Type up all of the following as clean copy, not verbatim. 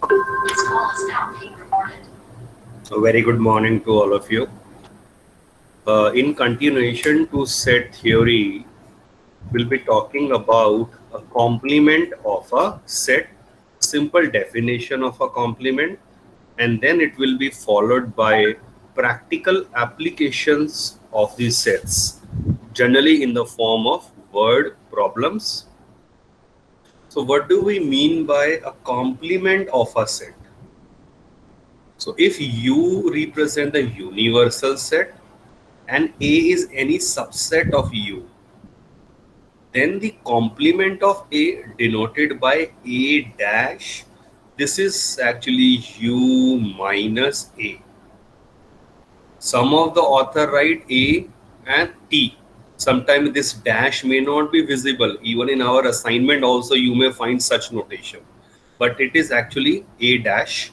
A very good morning to all of you. In continuation to set theory, we'll be talking about a complement of a set, simple definition of a complement, and then it will be followed by practical applications of these sets, generally in the form of word problems. So what do we mean by a complement of a set? So if U represent the universal set and A is any subset of U, then the complement of A denoted by A dash, this is actually U minus A. Some of the author write A and T. Sometimes this dash may not be visible. Even in our assignment also you may find such notation. But it is actually A dash.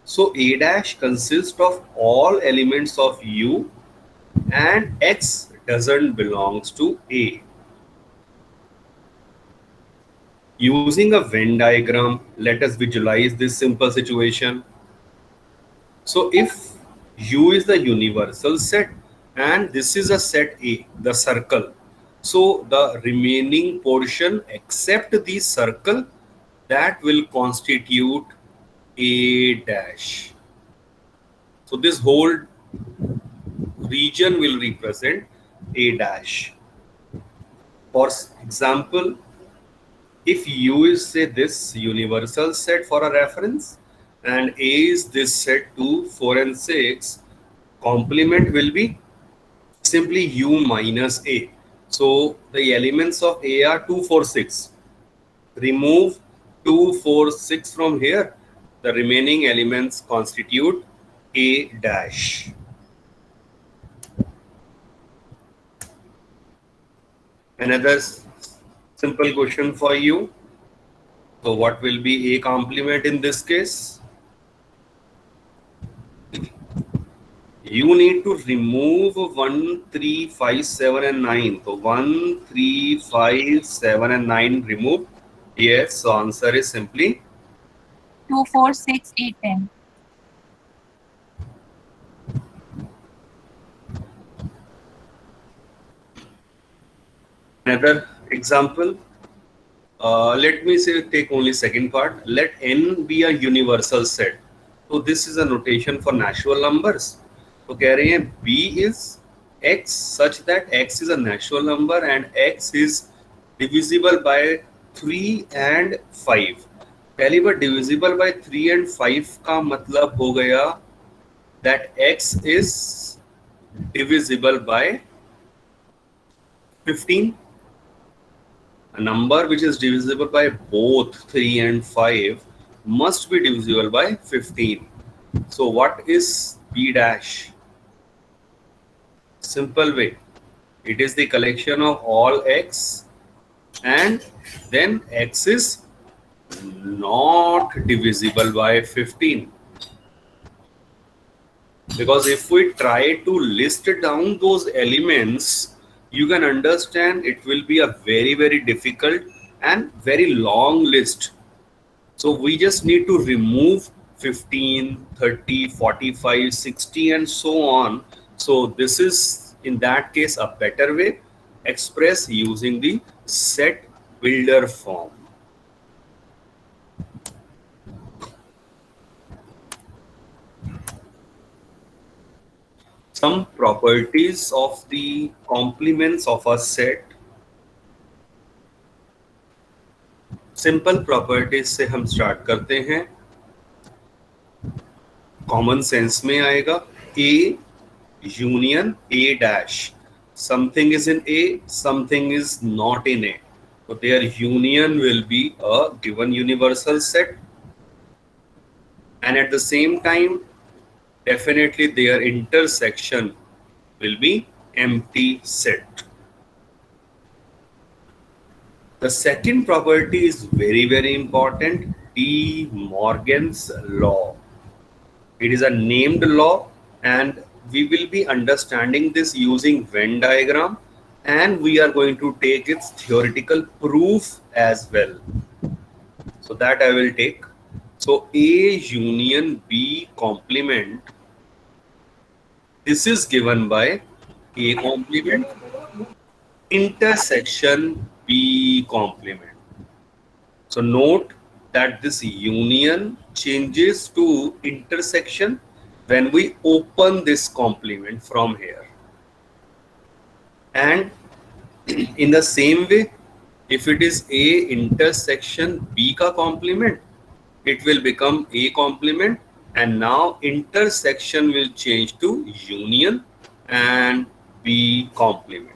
So A dash consists of all elements of U and X doesn't belongs to A. Using a Venn diagram, let us visualize this simple situation. So if U is the universal set and this is a set A, the circle. So the remaining portion except the circle, that will constitute A dash. So this whole region will represent A dash. For example, if U is say this universal set for a reference and A is this set 2, 4 and 6, complement will be simply U minus A. So the elements of A are 2, 4, 6. Remove 2, 4, 6 from here. The remaining elements constitute A dash. Another simple question for you. So what will be A complement in this case? You need to remove 1, 3, 5, 7 and 9. So 1, 3, 5, 7 and 9 remove. Yes, so answer is simply 2, 4, 6, 8, 10. another example. Let me say take only second part. Let n be a universal set. So this is a notation for natural numbers. तो कह रहे हैं b is x such that x is a natural number and x is divisible by 3 and 5. पहली बार divisible by 3 and 5 का मतलब हो गया that x is divisible by 15. A number which is divisible by both 3 and 5 must be divisible by 15. So what is b dash? Simple way. It is the collection of all x and then x is not divisible by 15. Because if we try to list down those elements, you can understand it will be a very difficult and very long list. So we just need to remove 15, 30, 45, 60 and so on. So this is in that case a better way expressed using the set builder form. Some properties of the complements of a set. Simple properties से हम start करते हैं. Common sense में आएगा A union A dash. Something is in A, something is not in A. So their union will be a given universal set. And at the same time, definitely their intersection will be empty set. The second property is very important, De Morgan's law. It is a named law and we will be understanding this using Venn diagram and we are going to take its theoretical proof as well. So that I will take. So A union B complement, this is given by A complement intersection B complement. So note that this union changes to intersection when we open this complement from here. And in the same way, if it is A intersection B का complement, it will become A complement, and now intersection will change to union and B complement.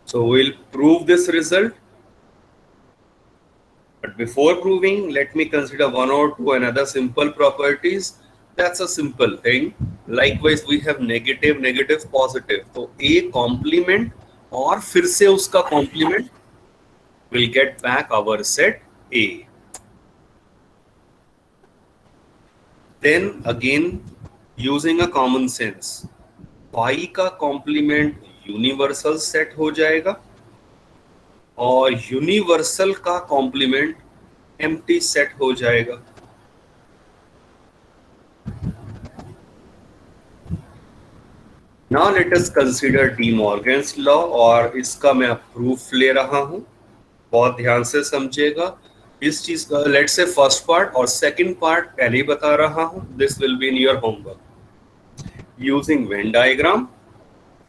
So we'll prove this result. But before proving, let me consider one or two another simple properties. That's a simple thing. Likewise, we have negative, negative, positive. So A complement और फिर से उसका complement will get back our set A. Then again, using a common sense, y का complement universal set हो जाएगा और universal का complement empty set हो जाएगा. Now let us consider D Morgan's law, और इसका मैं प्रूफ ले रहा हूं. बहुत ध्यान से समझिएगा इस चीज का. लेट्स से फर्स्ट पार्ट और सेकंड पार्ट पहले ही बता रहा हूं. This will be in your homework. Using Venn diagram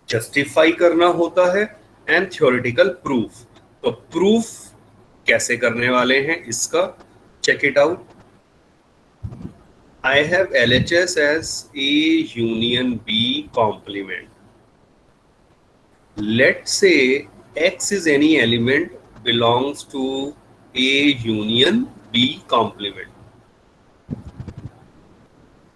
justify करना होता है एंड थ्योरेटिकल प्रूफ. तो प्रूफ कैसे करने वाले हैं इसका, check it out. I have LHS as A union B complement. Let's say X is any element belongs to A union B complement.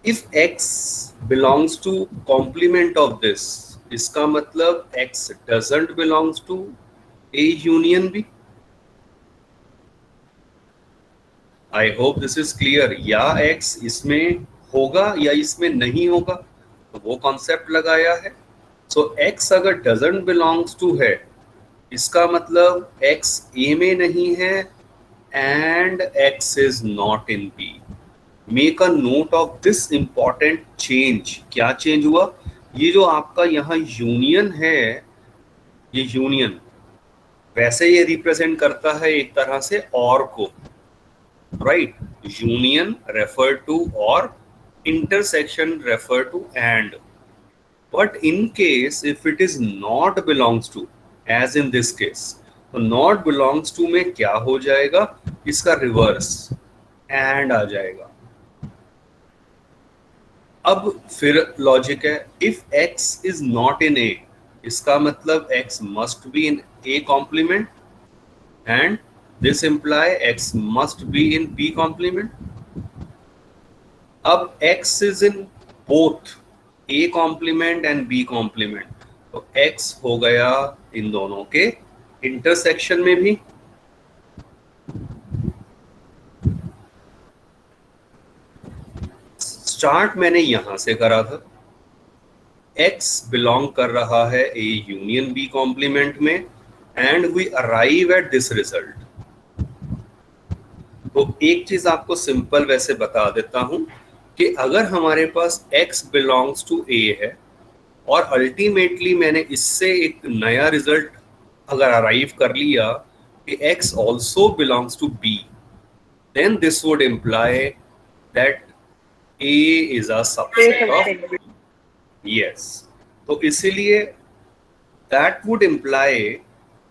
If X belongs to complement of this, इसका मतलब X doesn't belongs to A union B. I hope this is clear. या X इसमें होगा या इसमें नहीं होगा, तो वो कॉन्सेप्ट लगाया है. So X अगर doesn't belongs to है, इसका मतलब X A में नहीं है and X is not in B. Make a note of this important change. क्या चेंज हुआ? ये जो आपका यहाँ यूनियन है, ये यूनियन वैसे ये रिप्रेजेंट करता है एक तरह से और को, right? Union refer to or intersection refer to and. But in case if it is not belongs to, as in this case, तो not belongs to में क्या हो जाएगा, इसका रिवर्स and आ जाएगा. अब फिर लॉजिक है, if X is not in A, इसका मतलब X must be in A complement and this imply X must be in B complement. अब X is in both A complement and B complement, तो X हो गया इन दोनों के intersection में भी. स्टार्ट मैंने यहां से करा था. X बिलोंग कर रहा है A यूनियन B complement में and we arrive at this result. तो एक चीज आपको सिंपल वैसे बता देता हूं कि अगर हमारे पास X बिलोंग्स टू A है और अल्टीमेटली मैंने इससे एक नया रिजल्ट अगर अराइव कर लिया कि X also belongs to B, then this would imply that A is a subset of. Yes, तो इसीलिए that would imply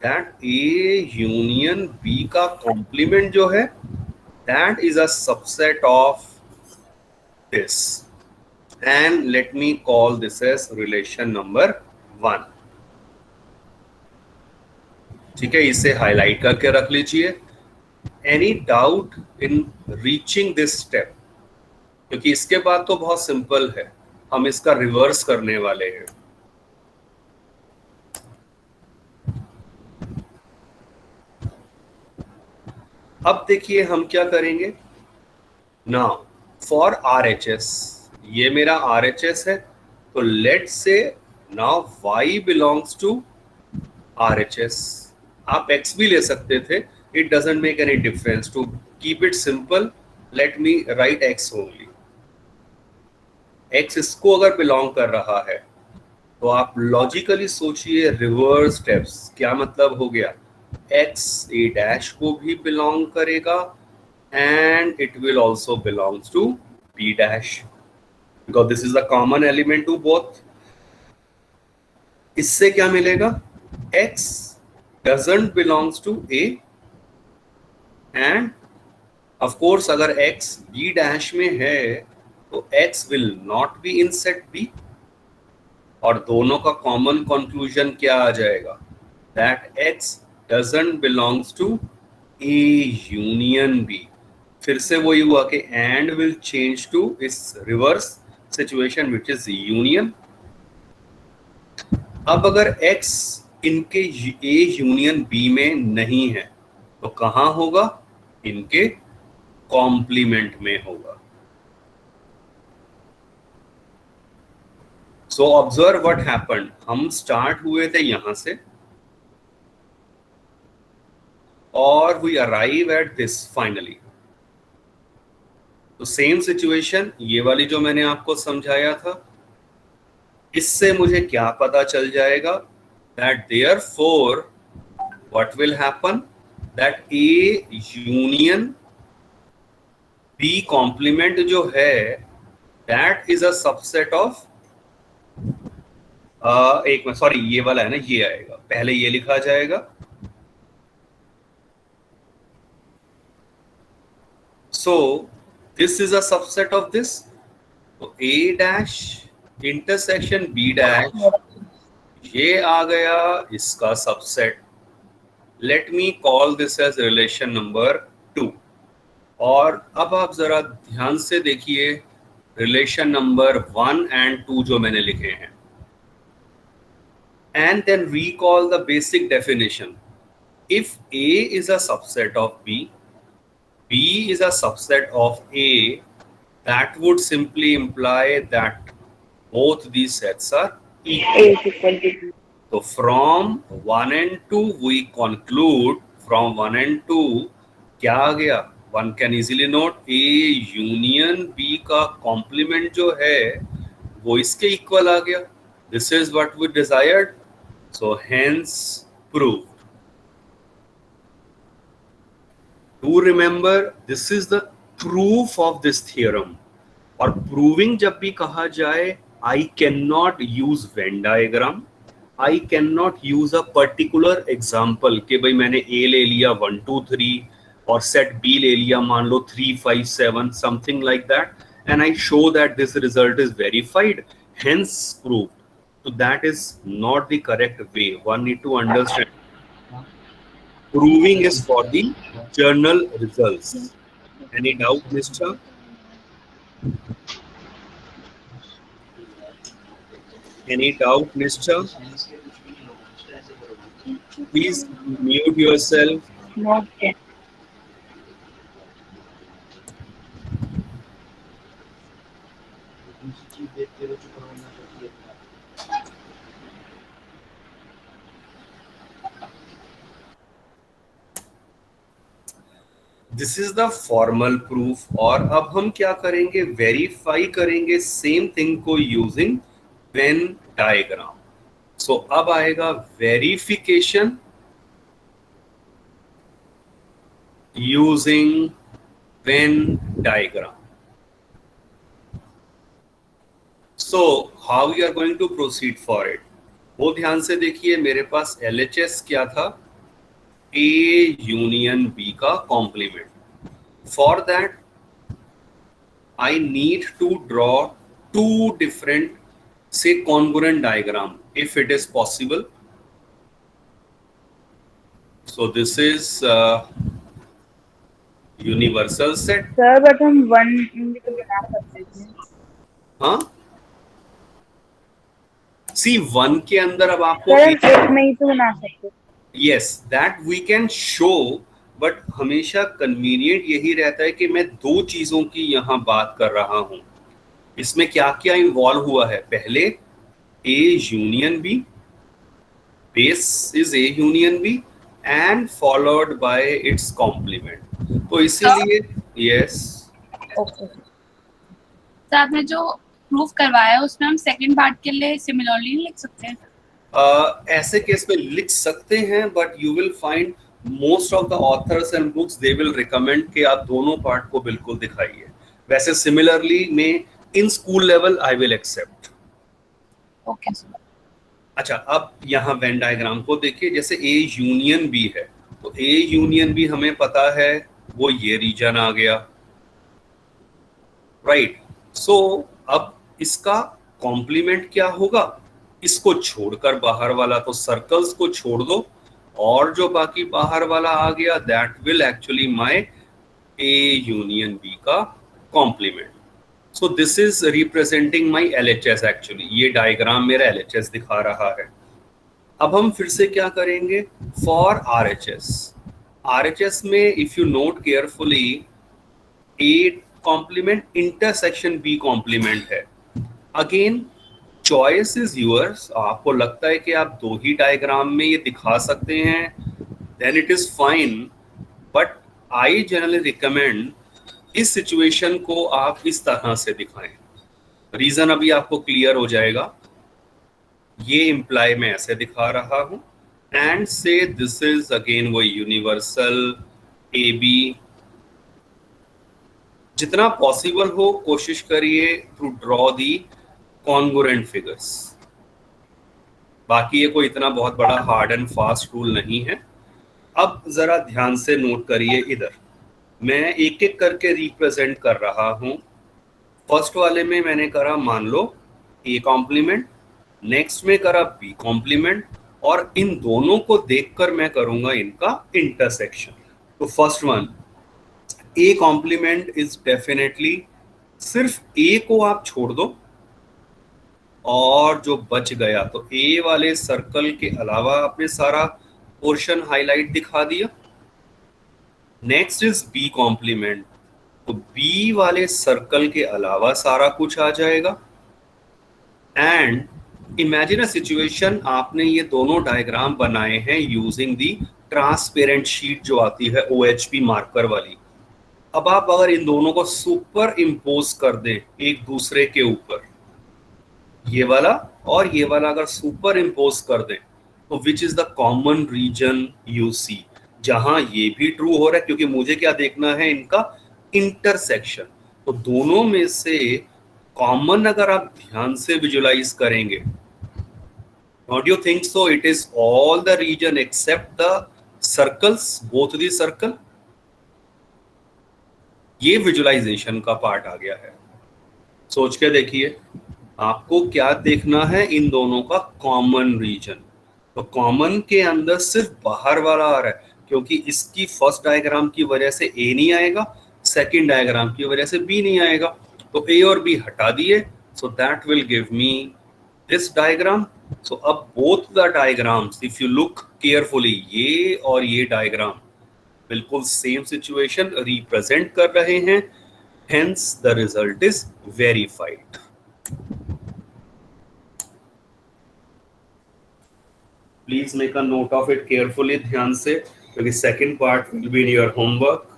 that A union B का कॉम्प्लीमेंट जो है that is a subset of this, and let me call this as relation number 1. ठीक है, इसे highlight करके रख लीजिए. Any doubt in reaching this step? क्योंकि इसके बाद तो बहुत सिंपल है, हम इसका रिवर्स करने वाले हैं. अब देखिए हम क्या करेंगे. नाउ फॉर RHS, ये मेरा RHS है, तो let's say now Y belongs to RHS, आप X भी ले सकते थे, it doesn't make any difference. To keep it simple, let me write X only. X इसको अगर बिलोंग कर रहा है तो आप लॉजिकली सोचिए रिवर्स स्टेप्स, क्या मतलब हो गया, X A डैश को भी बिलोंग करेगा and it will also belongs to B dash because this is a common element to both. इससे क्या मिलेगा, X doesn't belongs to A and of course अगर X B dash में है तो X will not be in set B और दोनों का कॉमन कंक्लूजन क्या आ जाएगा, that X doesn't belongs to A union B. फिर से वही हुआ कि एंड विल चेंज टू इस reverse situation which is union. अब अगर X इनके A यूनियन B में नहीं है तो कहां होगा, इनके कॉम्प्लीमेंट में होगा. सो ऑब्जर्व व्हाट हैपेंड, हम स्टार्ट हुए थे यहां से और we arrive at this finally. तो सेम सिचुएशन ये वाली जो मैंने आपको समझाया था, इससे मुझे क्या पता चल जाएगा, that therefore what will happen, that A union B complement जो है that is a subset of, एक में सॉरी ये वाला है ना, ये आएगा पहले, ये लिखा जाएगा. सो this is a subset of this. तो A dash intersection B dash ये आ गया इसका subset. Let me call this as relation number 2. और अब आप जरा ध्यान से देखिए रिलेशन नंबर 1 and 2 जो मैंने लिखे हैं, and then recall the basic definition. If A is a subset of B, B is a subset of A, that would simply imply that both these sets are equal. So from 1 and 2 we conclude, from 1 and 2 क्या आ गया, one can easily note A union B का complement जो है वो इसके equal आ गया. This is what we desired, so hence proved. To remember, this is the proof of this theorem. और proving जब भी कहा जाए, I cannot use Venn diagram, I cannot use a particular example कि भाई मैंने A ले लिया 1 2 3 और set B ले लिया मान लो 3 5 7 something like that, and I show that this result is verified, hence proved. So that is not the correct way. One need to understand. Proving is for the journal results. Any doubt, Mr.? Any doubt, Mr.? Please mute yourself. Okay. This is the formal proof. और अब हम क्या करेंगे, verify करेंगे same thing को using Venn diagram. So अब आएगा verification using Venn diagram. So how you are going to proceed for it, वो ध्यान से देखिए. मेरे पास LHS क्या था, A union B का complement. For that I need to draw two different, say, congruent diagram if it is possible. So this is universal set. Sir but हम 1 में तो बना सकते थे. हाँ, see 1 के अंदर अब आपको सर हम 1 में ही तो बना सकते. yes, that we can show, but हमेशा कन्वीनियंट यही रहता है कि मैं दो चीजों की यहाँ बात कर रहा हूँ. इसमें क्या क्या इन्वॉल्व हुआ है, पहले A union B base is A union B and followed by its complement. तो इसीलिए यस ओके। तो आपने जो प्रूफ करवाया उसमें हम सेकंड पार्ट के लिए सिमिलरली लिख सकते हैं? ऐसे केस में लिख सकते हैं, but you will find most of the author's and books they will recommend कि आप दोनों पार्ट को बिल्कुल दिखाइए। वैसे सिमिलरली में in school level I will accept. Okay. अच्छा, अब यहाँ वेन डायग्राम को देखिए। जैसे ए यूनियन बी है, तो ए यूनियन बी हमें पता है वो ये रीजन आ गया, राइट। सो अब इसका कॉम्प्लीमेंट क्या होगा? इसको छोड़कर बाहर वाला, तो सर्कल्स को छोड़ दो और जो बाकी बाहर वाला आ गया that will actually my A union B का complement. So this is representing my LHS. Actually ये डायग्राम मेरा एलएचएस दिखा रहा है। अब हम फिर से क्या करेंगे फॉर आरएचएस। आरएचएस में if you note carefully, A complement intersection B complement है। Again choice is yours. आपको लगता है कि आप दो ही डायग्राम में ये दिखा सकते हैं, then it is fine, but I generally recommend इस सिचुएशन को आप इस तरह से दिखाएं। रीजन अभी आपको क्लियर हो जाएगा। ये इम्प्लाई मैं ऐसे दिखा रहा हूं and say this is again वो यूनिवर्सल ए बी। जितना पॉसिबल हो कोशिश करिए to draw the congruent figures. बाकी ये कोई इतना बहुत बड़ा हार्ड एंड फास्ट रूल नहीं है। अब जरा ध्यान से नोट करिए, इधर मैं एक एक करके रिप्रेजेंट कर रहा हूं। फर्स्ट वाले में मैंने करा मान लो ए कॉम्प्लीमेंट, नेक्स्ट में करा बी कॉम्प्लीमेंट, और इन दोनों को देखकर मैं करूंगा इनका इंटरसेक्शन। तो first one A complement is definitely, सिर्फ ए को आप छोड़ दो और जो बच गया तो ए वाले सर्कल के अलावा आपने सारा पोर्शन हाईलाइट दिखा दिया। नेक्स्ट इज बी कॉम्प्लीमेंट, तो बी वाले सर्कल के अलावा सारा कुछ आ जाएगा। एंड इमेजिन अ सिचुएशन, आपने ये दोनों डायग्राम बनाए हैं यूजिंग दी ट्रांसपेरेंट शीट जो आती है OHP मार्कर वाली। अब आप अगर इन दोनों को सुपर इम्पोज कर दें एक दूसरे के ऊपर, ये वाला और ये वाला अगर सुपर इम्पोज कर दें, तो which is the common region you see, जहां ये भी ट्रू हो रहा है, क्योंकि मुझे क्या देखना है इनका इंटरसेक्शन। तो दोनों में से कॉमन अगर आप ध्यान से विजुलाइज करेंगे, don't you think so it is all the region except the circles, both the circle. ये विजुलाइजेशन का पार्ट आ गया है। सोच के देखिए आपको क्या देखना है, इन दोनों का कॉमन रीजन। तो कॉमन के अंदर सिर्फ बाहर वाला आ रहा है, क्योंकि इसकी फर्स्ट डायग्राम की वजह से ए नहीं आएगा, सेकंड डायग्राम की वजह से बी नहीं आएगा, तो ए और बी हटा दिए, so that will give me this diagram. So अब both the diagrams if you look carefully, ये और ये डायग्राम बिल्कुल सेम सिचुएशन रिप्रेजेंट कर रहे हैं, hence the result is verified. Please make a note of it carefully, ध्यान से, क्योंकि second part will be in your homework.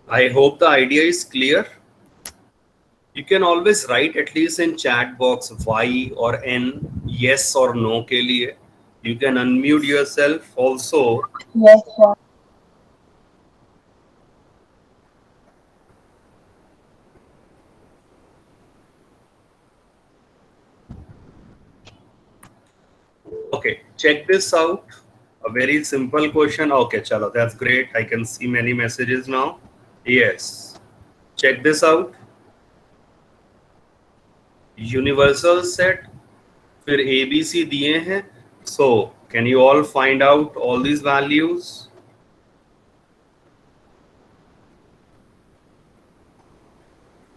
I hope the idea is clear. You can always write at least in chat box Y or N, yes or no के लिए. You can unmute yourself also. Yes, sir. Okay, check this out. A very simple question. Okay, chalo, that's great. I can see many messages now. Yes. Check this out. Universal set, फिर ABC दिए हैं. So, can you all find out all these values?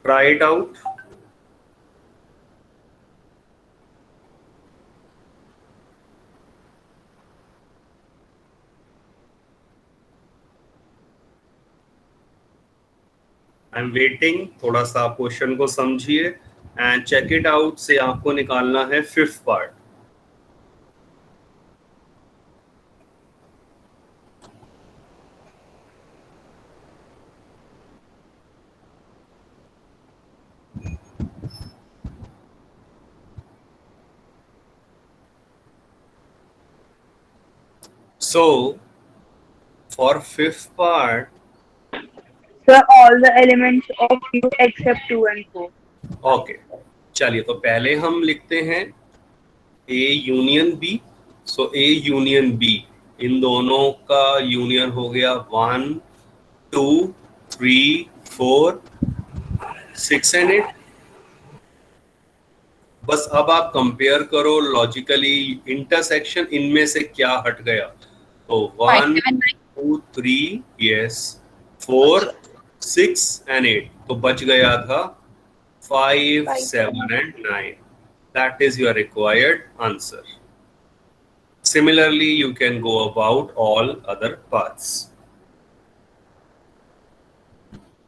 Try it out. I am waiting, थोड़ा सा आप question को समझिए and check it out से आपको निकालना है fifth part. So for fifth part, Sir, all the elements of U except 2 and 4. Okay चलिए तो पहले हम लिखते हैं A union B. So A union B, इन दोनों का यूनियन हो गया 1 2 3 4 6 एंड 8. बस अब आप कंपेयर करो लॉजिकली इंटरसेक्शन इनमें से क्या हट गया. तो 1 2 3 यस 4 6 एंड 8, तो बच गया था 5 7 and 9. That is your required answer. Similarly, you can go about all other parts.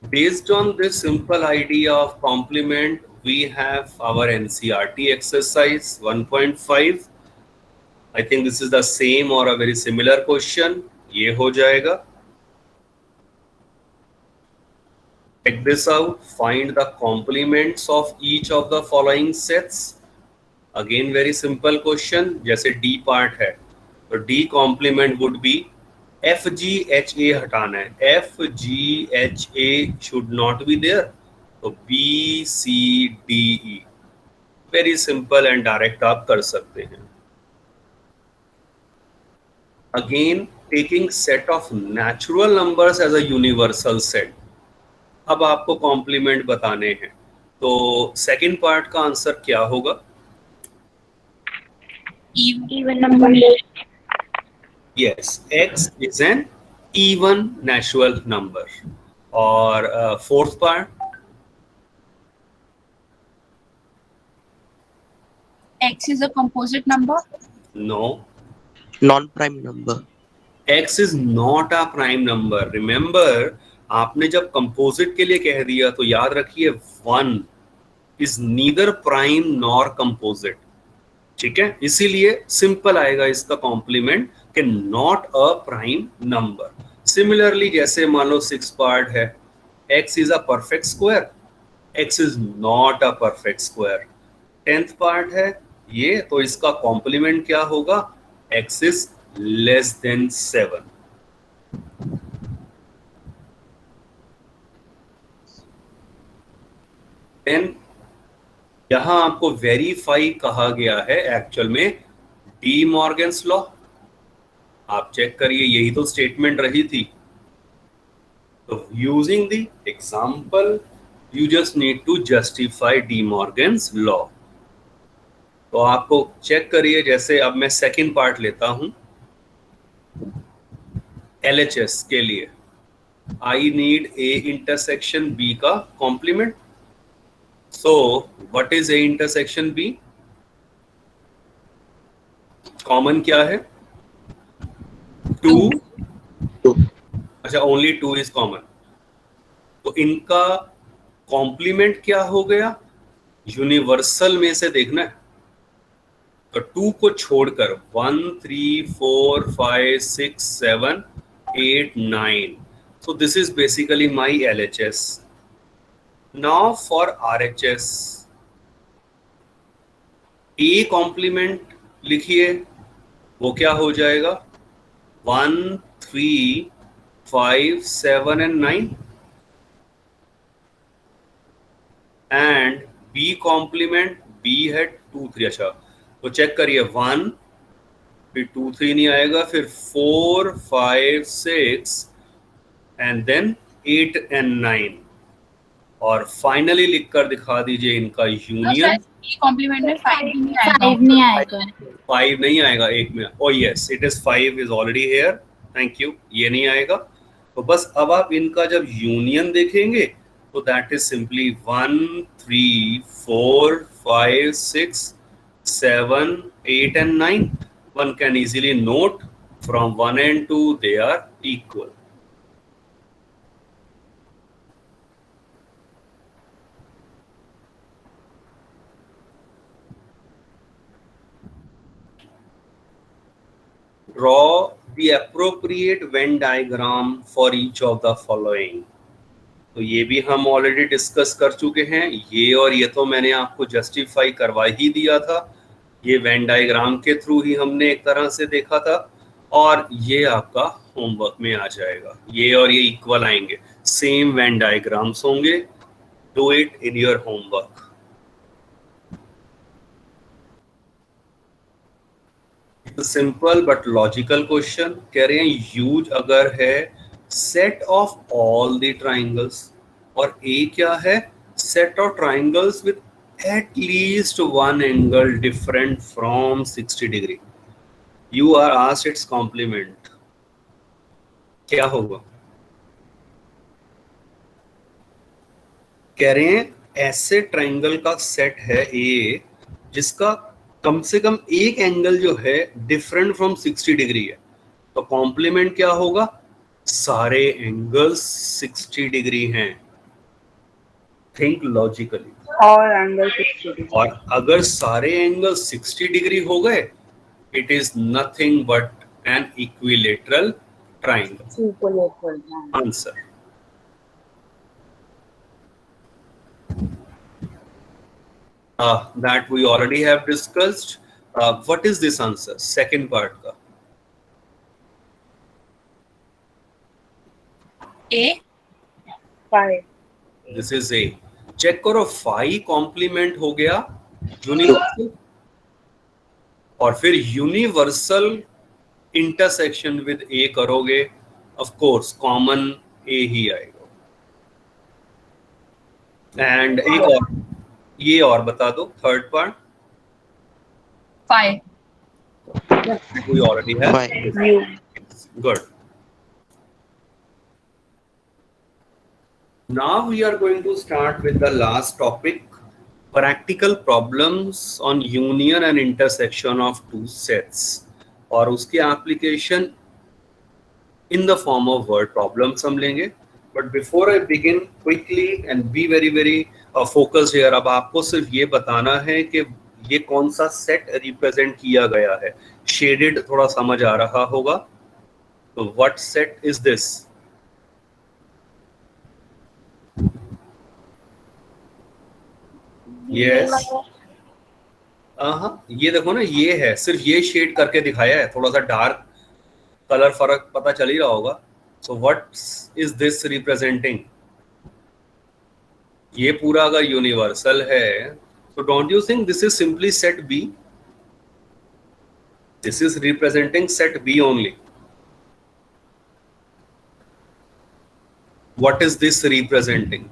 Based on this simple idea of complement, we have our NCERT exercise 1.5. I think this is the same or a very similar question. ये हो जाएगा. Check this out. Find the complements of each of the following sets. Again, very simple question. जैसे D part है, तो D complement would be F G H A हटाना है. F G H A should not be there. तो B C D E. Very simple and direct आप कर सकते हैं. Again, taking set of natural numbers as a universal set. अब आपको complement बताने हैं, तो सेकंड पार्ट का आंसर क्या होगा? Even number. Yes, x is an even natural number. और fourth part? X is a composite number. No, non-prime number. x is not a prime number. Remember, आपने जब कंपोजिट के लिए कह दिया तो याद रखिए 1 is neither prime nor composite. ठीक है, इसीलिए सिंपल आएगा इसका कॉम्प्लीमेंट कि not a prime number. Similarly जैसे मान लो 6 पार्ट है, x is a perfect square, x is not a perfect square. 10th part है ये, तो इसका कॉम्प्लीमेंट क्या होगा? x is less than 7. Then यहां आपको वेरीफाई कहा गया है एक्चुअल में डी मॉर्गन्स लॉ. आप चेक करिए, यही तो स्टेटमेंट रही थी. तो using the example you just need to justify D Morgan's law. तो आपको चेक करिए, जैसे अब मैं सेकंड पार्ट लेता हूं LHS के लिए. I need A intersection B का complement. So, what is A intersection B? Common क्या है? 2. अच्छा, only 2 is common. तो इनका कॉम्प्लीमेंट क्या हो गया? यूनिवर्सल में से देखना है. तो 2 को छोड़कर 1 3 4 5 6 7 8 9. So this is basically my LHS. Now for RHS, A complement लिखिए, वो क्या हो जाएगा? 1 3 5 7 and 9. And B complement, B है 2 3. अच्छा, तो चेक करिए 1 फिर 2 3 नहीं आएगा, फिर 4 5 6 एंड देन 8 and 9. और फाइनली लिखकर दिखा दीजिए इनका यूनियन. कॉम्प्लीमेंट में 5 नहीं आएगा. 5 नहीं आएगा. 5 नहीं आएगा एक में. ओ yes, it is 5 is already here. Thank you. ये नहीं आएगा. तो बस अब आप इनका जब यूनियन देखेंगे So that is simply 1, 3, 4, 5, 6, 7, 8 and 9. One can easily note from 1 and 2 they are equal. Draw the appropriate Venn diagram for each of the following. तो ये भी हम ऑलरेडी डिस्कस कर चुके हैं, ये और ये तो मैंने आपको जस्टिफाई करवा ही दिया था, ये वेन डायग्राम के थ्रू ही हमने एक तरह से देखा था, और ये आपका होमवर्क में आ जाएगा, ये और ये इक्वल आएंगे, सेम वेन डायग्राम्स होंगे, do it in your homework. Simple but logical question कह रहे हैं, यूज अगर है set of all the triangles, और ए क्या है, set of triangles with at least one angle different from 60 degree. You are asked its complement, क्या होगा? कह रहे हैं ऐसे ट्राइंगल का सेट है ए जिसका कम से कम एक एंगल जो है डिफरेंट फ्रॉम 60 डिग्री है, तो कॉम्प्लीमेंट क्या होगा? सारे एंगल्स 60 डिग्री हैं। Think logically. और एंगल 60 डिग्री। और अगर सारे एंगल 60 डिग्री हो गए, it is nothing but an equilateral triangle. Equilateral answer. That we already have discussed. What is this answer? Second part का। A. 5। This is A. Check करो, 5 complement हो गया यूनिवर्सल, और फिर यूनिवर्सल इंटरसेक्शन विद A करोगे, of course common A ही आएगा। And एक और, ये और बता दो third part. 5. We already have. 5. Good. Now we are going to start with the last topic, practical problems on union and intersection of two sets, और उसकी application in the form of word problems हम लेंगे। But before I begin, quickly and be very focused here, अब आपको सिर्फ ये बताना है कि ये कौन सा सेट रिप्रेजेंट किया गया है। शेडेड थोड़ा समझ आ रहा होगा, तो what set is this? Yes, ये देखो ना, ये है, सिर्फ ये शेड करके दिखाया है, थोड़ा सा डार्क कलर फर्क पता चल ही रहा होगा। So what is this representing? ये पूरा अगर यूनिवर्सल है, so don't you think this is simply set B? This is representing set B only. What is this representing?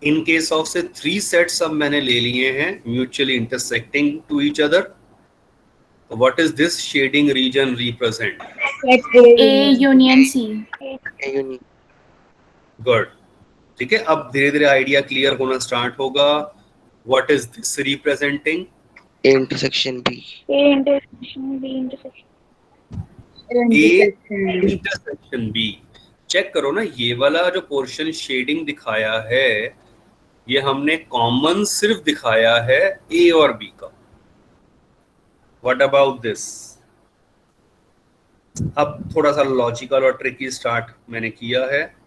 In case of say 3 sets अब मैंने ले लिए हैं mutually intersecting to each other, what is this shading region represent? A union C. Good. ठीक है, अब धीरे धीरे आइडिया क्लियर होना स्टार्ट होगा। What is this representing? A intersection B. A intersection B intersection B। Check करो ना, ये वाला जो पोर्शन शेडिंग दिखाया है, ये हमने कॉमन सिर्फ दिखाया है A और B का। What about this? अब थोड़ा सा लॉजिकल और ट्रिकी स्टार्ट मैंने किया है।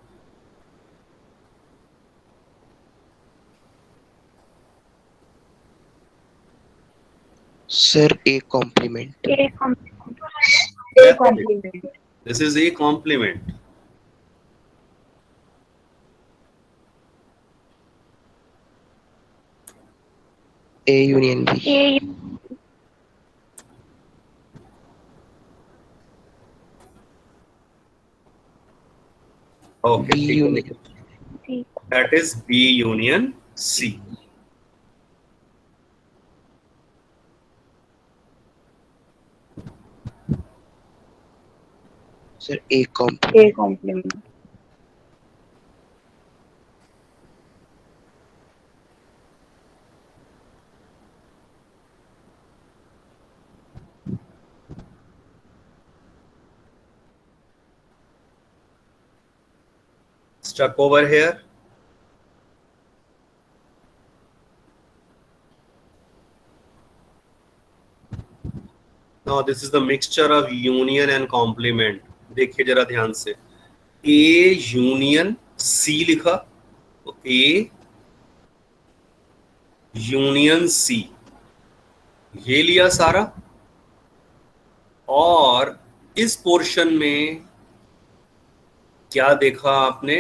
Sir, A complement. A complement। This is A complement. A union B. Okay. B union. C। That is B union C. Sir, A complement. A complement। stuck over here? Now this is the mixture of union and complement. देखिए जरा ध्यान से, A union C लिखा, तो A union C ये लिया सारा, और इस पोर्शन में क्या देखा आपने?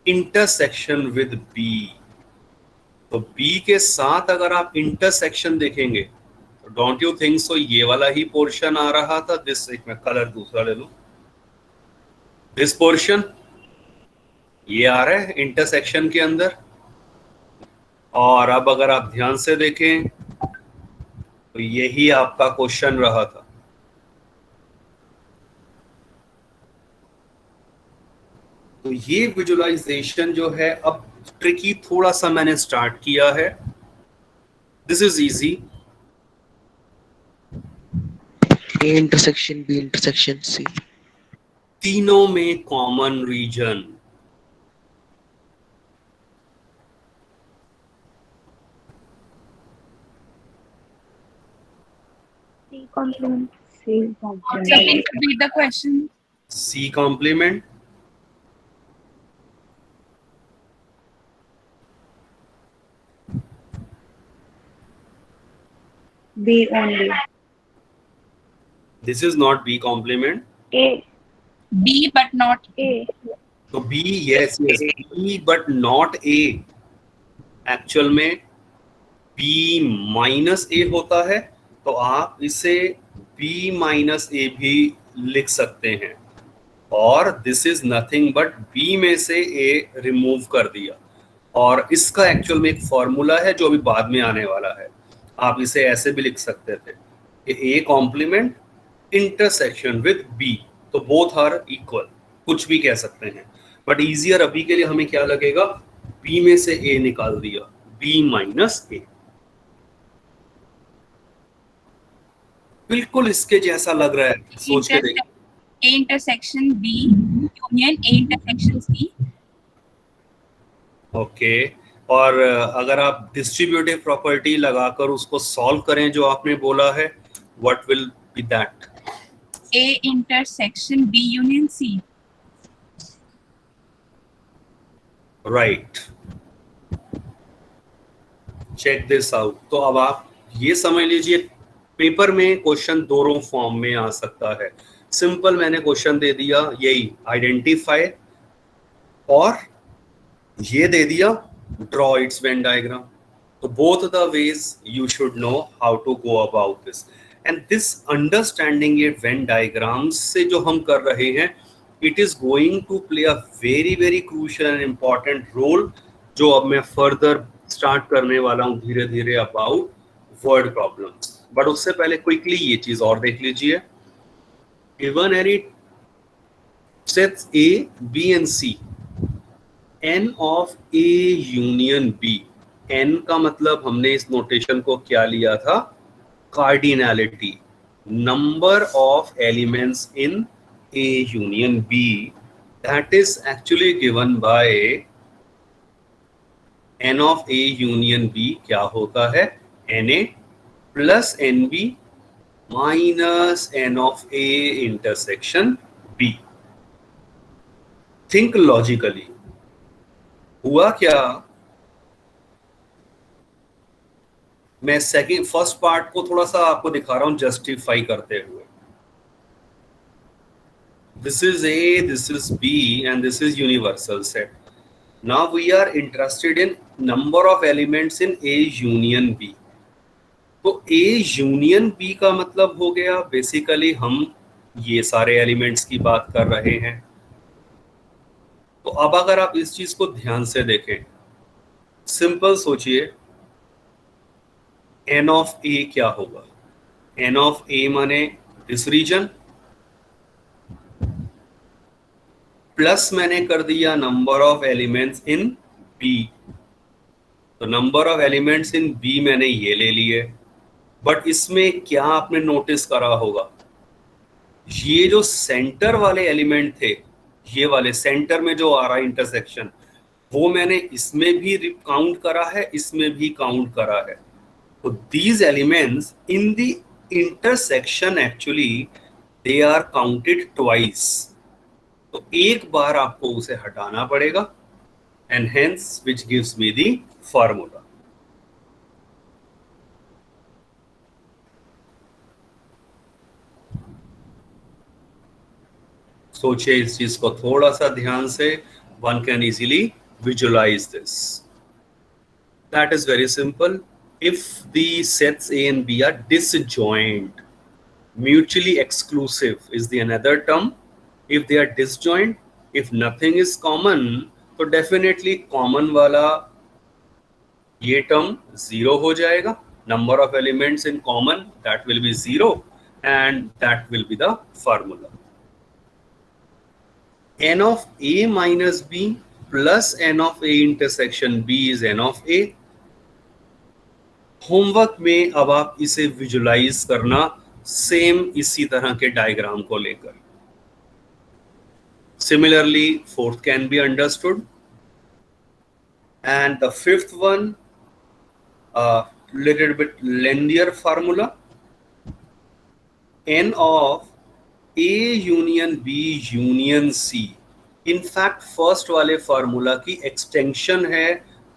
Intersection with B। तो B के साथ अगर आप इंटरसेक्शन देखेंगे तो डोंट यू थिंक सो ये वाला ही पोर्शन आ रहा था? दिस, एक मैं कलर दूसरा ले लूं, दिस पोर्शन ये आ रहा है इंटरसेक्शन के अंदर। और अब अगर आप ध्यान से देखें तो यही आपका क्वेश्चन रहा था। तो ये विजुअलाइजेशन जो है, अब ट्रिकी थोड़ा सा मैंने स्टार्ट किया है। This is easy. A intersection B intersection C. तीनों में common region, C complement. C So complement. please repeat the question. C complement, B only. This is not B complement. A. B but not A. तो B, yes yes, B but not A। Actual में B minus A होता है, तो आप इसे B minus A भी लिख सकते हैं, और this is nothing but B में से A रिमूव कर दिया। और इसका एक्चुअल में एक फॉर्मूला है जो अभी बाद में आने वाला है। आप इसे ऐसे भी लिख सकते थे कि A complement intersection with B, तो बोथ आर इक्वल, कुछ भी कह सकते हैं। बट इजियर अभी के लिए हमें क्या लगेगा? B में से A निकाल दिया, B माइनस A। बिल्कुल इसके जैसा लग रहा है, सोच के देखिए। A intersection B union A intersection C. Okay, और अगर आप डिस्ट्रीब्यूटिव प्रॉपर्टी लगाकर उसको सॉल्व करें जो आपने बोला है, what will be that? A intersection B union C. Right, check this out. तो अब आप ये समझ लीजिए, पेपर में क्वेश्चन दोनों फॉर्म में आ सकता है। सिंपल मैंने क्वेश्चन दे दिया यही, आइडेंटिफाई, और ये दे दिया ड्रॉ इट्स वेन डायग्राम। तो both the ways you should know how to go about this, and this understanding a Venn diagram से जो हम कर रहे हैं, it is going to play a very very crucial and important role, जो अब मैं फर्दर स्टार्ट करने वाला हूँ धीरे धीरे अबाउट वर्ड प्रॉब्लम्स। बट उससे पहले क्विकली ये चीज और देख लीजिए, given any sets A, B and C, N of A union B, N का मतलब हमने इस नोटेशन को क्या लिया था? Cardinality, number of elements in A union B, that is actually given by N of A union B क्या होता है? Na plus NB minus N of A intersection B। Think logically, हुआ क्या? मैं फर्स्ट पार्ट को थोड़ा सा आपको दिखा रहा हूं जस्टिफाई करते हुए। This is A, this is B and this is universal set. Now we are interested in number of elements in A union B. तो A यूनियन B का मतलब हो गया बेसिकली हम ये सारे एलिमेंट्स की बात कर रहे हैं। तो अब अगर आप इस चीज को ध्यान से देखें, सिंपल सोचिए, N of A क्या होगा? N of A माने दिस रीजन, प्लस मैंने कर दिया number of elements in B। तो number of elements in B मैंने ये ले लिए। बट इसमें क्या आपने नोटिस करा होगा, ये जो सेंटर वाले एलिमेंट थे ये वाले सेंटर में जो आ रहा है इंटरसेक्शन, वो मैंने इसमें भी काउंट करा है, इसमें भी काउंट करा है. तो these elements in the intersection actually they are counted twice. तो एक बार आपको उसे हटाना पड़ेगा, and hence which gives me the formula. सोचिए इस चीज को थोड़ा सा ध्यान से. One can easily visualize this. That is very simple. If the sets A and B are disjoint, mutually exclusive is the another term. If they are disjoint, if nothing is common, तो definitely common वाला ये term zero हो जाएगा. Number of elements in common, that will be zero, and that will be the formula. N of A minus B plus N of A intersection B is N of A. Homework में अब आप इसे visualise करना same इसी तरह के diagram को लेकर. Similarly, fourth can be understood, and the fifth one, a little bit lengthier formula. N of A union B union C. In fact, first वाले फॉर्मूला की एक्सटेंशन है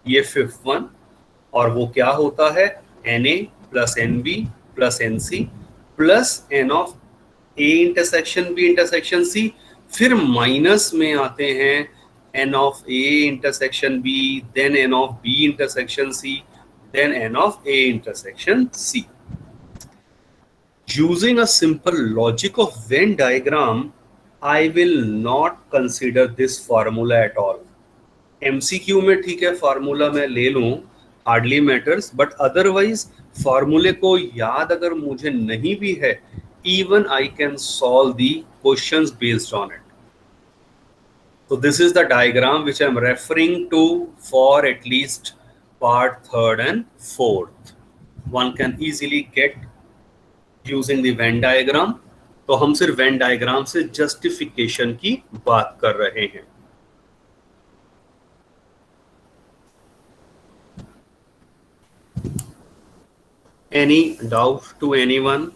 ये फिफ्थ वन, और वो क्या होता है Na plus Nb plus Nc plus N of A intersection B intersection C. फिर माइनस में आते हैं N of A intersection B, then N of B intersection C, then N of A intersection C. Using a simple logic of Venn diagram, I will not consider this formula at all. MCQ में ठीक है formula मैं ले लूं, hardly matters, but otherwise फार्मूले को याद अगर मुझे नहीं भी है, even I can solve the questions based on it. So this is the diagram which I am referring to for at least part third and fourth. One can easily get using the Venn diagram. तो हम सिर्फ Venn diagram से justification की बात कर रहे हैं. Any doubt to anyone?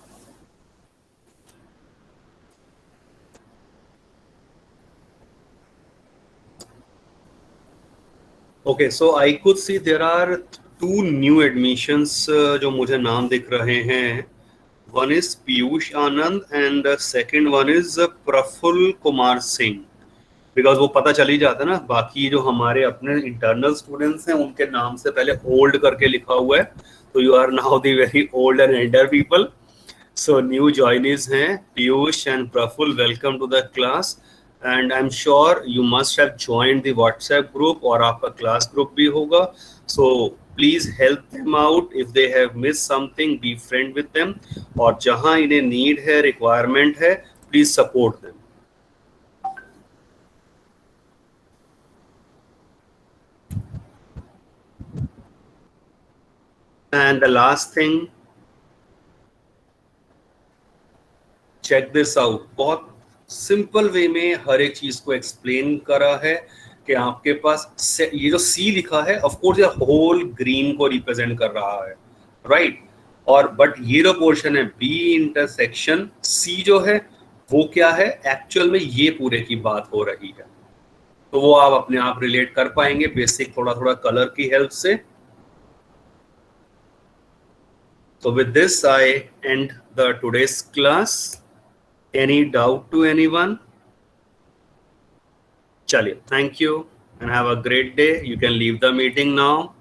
Okay, so I could see there are two new admissions जो मुझे नाम दिख रहे हैं. One is Piyush Anand and the second one is Praful Kumar Singh. Because वो पता चल ही जाता है ना, बाकी जो हमारे अपने इंटरनल स्टूडेंट्स हैं उनके नाम से पहले ओल्ड करके लिखा हुआ है, तो you are now the very old and elder people. So new joinees हैं Piyush and Praful. Welcome to the class, and I am sure you must have joined the WhatsApp group, और आपका क्लास ग्रुप भी होगा. So please help them out. If they have miss something, be friend with them, और जहां इन्हें need है, requirement है, please support them. And the last thing, check this out. बहुत सिंपल वे में हर एक चीज को एक्सप्लेन करा है कि आपके पास ये जो C लिखा है, ऑफ कोर्स ये होल ग्रीन को रिप्रेजेंट कर रहा है, राइट? और बट ये जो पोर्शन है B इंटरसेक्शन C जो है वो क्या है, एक्चुअल में ये पूरे की बात हो रही है. तो वो आप अपने आप रिलेट कर पाएंगे बेसिक थोड़ा थोड़ा कलर की हेल्प से. So with this, I end the today's class. Any doubt to anyone? Chaliye, thank you and have a great day. You can leave the meeting now.